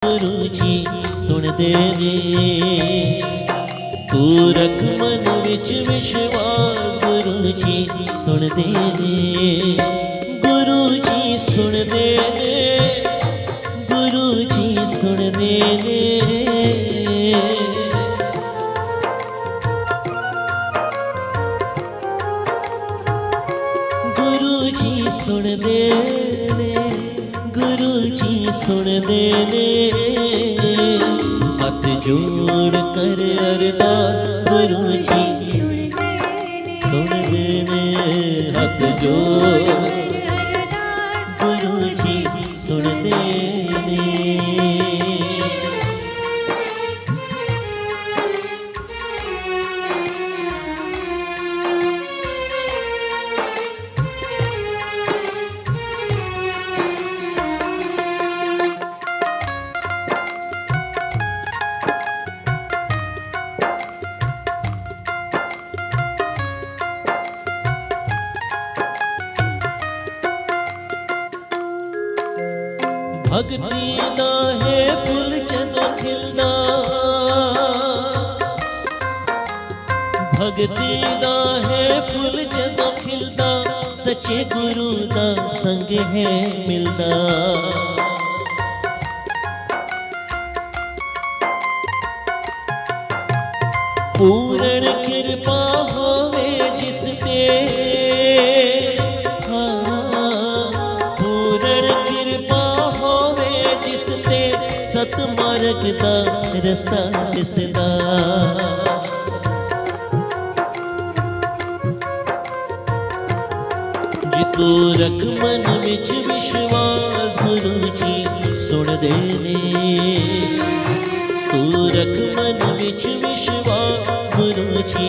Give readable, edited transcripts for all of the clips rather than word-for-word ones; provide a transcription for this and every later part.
गुरु जी सुन दे ने तू रख मन विच विश्वास गुरु जी सुन दे ने गुरु जी सुन दे ने गुरु जी सुन दे ने गुरु जी सुन दे ने गुरु जी सुन दे ने हाथ जोड़ कर अरदास गुरु जी सुन दे ने हाथ जोड़ गुरु जी सुन दे ने भगती दा है फुल जदों खिलदा भगती दा है फुल जदों खिलदा सच्चे गुरु दा संग है मिलदा पूर्ण कृपा होवे जिस ते सत मार्ग दा रस्ता दिसदा जे तू रख मन विच विश्वास गुरु जी सुन दे ने तू रख मन विच विश्वास गुरु जी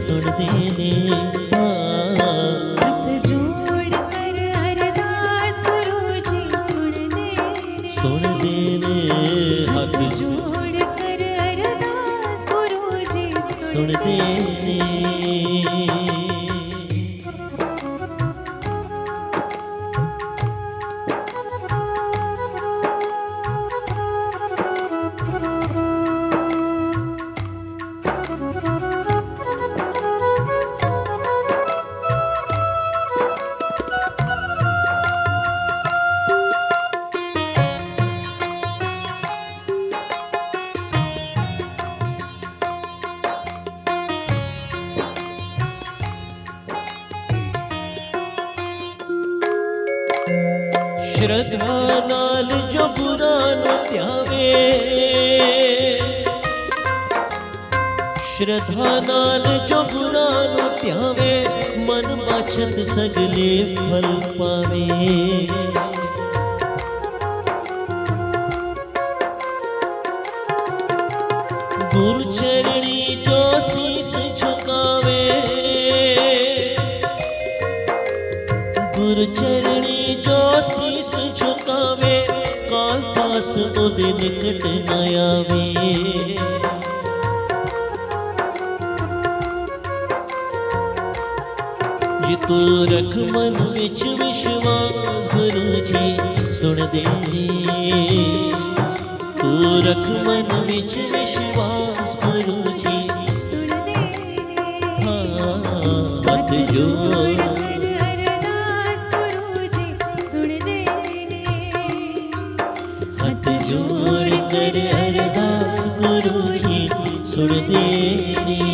सुन दे ने जोड़ कर अरदास गुरु जी सुन दे ने श्रद्धा नाल जो बुरा न त्यावे श्रद्धा नाल जो बुरा न त्यावे मन बाछत सगले फल पावे गुरु चरणी जो शीस झुकावे गुरु चरणी जो शीस झुकावे काल फास ओदे निकट न आवे ये तू रख मन विच विश्वास गुरु जी सुन दे तू रख मन विच विश्वास गुरु जी सुन दे हाथ जोड़ जोड़ कर अरदास गुरु जी सुन दे ने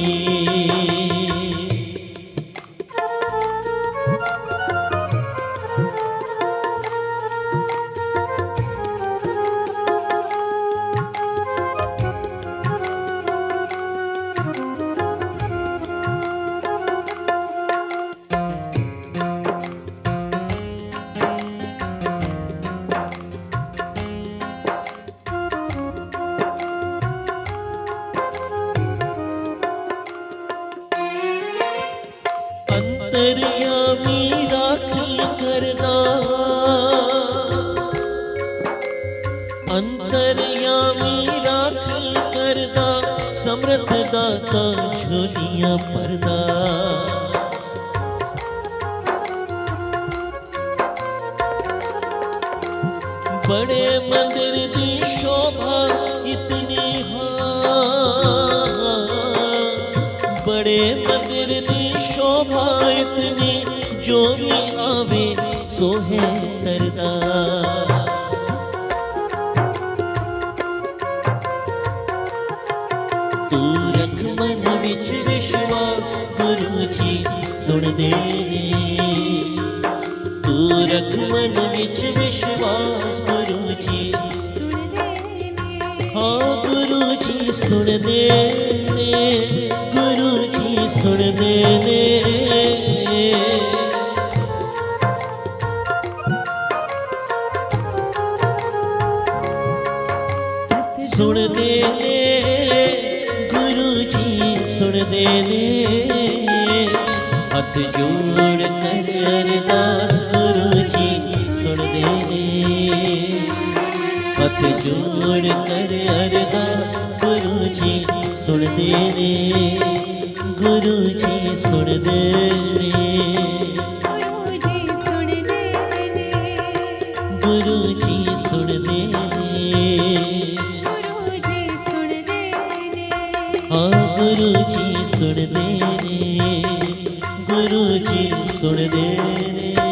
अंतर्यामी राखी करदा अंतर्यामी राखी करदा समर्थ दाता झोलियां भरदा बड़े मंदिर दी शोभा इतनी बड़े मंदिर दी शोभा इतनी जो भी आवे सोहे तरदा तू रख मन विच विश्वास गुरु जी सुन दे तू रख मन विच विश्वास गुरु जी सुन दे ने हाँ गुरु जी सुन दे ने गुरु जी सुन दे ने सुन दे ने गुरु जी सुन दे ने हथ जोड़ कर अरदास गुरु जी सुन दे ने हथ जोड़ कर अरदास गुरु जी सुन दे ने गुरु जी सुन दे ने गुरु जी सुन दे ने गुरु जी सुन दे ने गुरु जी सुन दे ने हाँ गुरु जी सुन दे ने गुरु जी सुन दे ने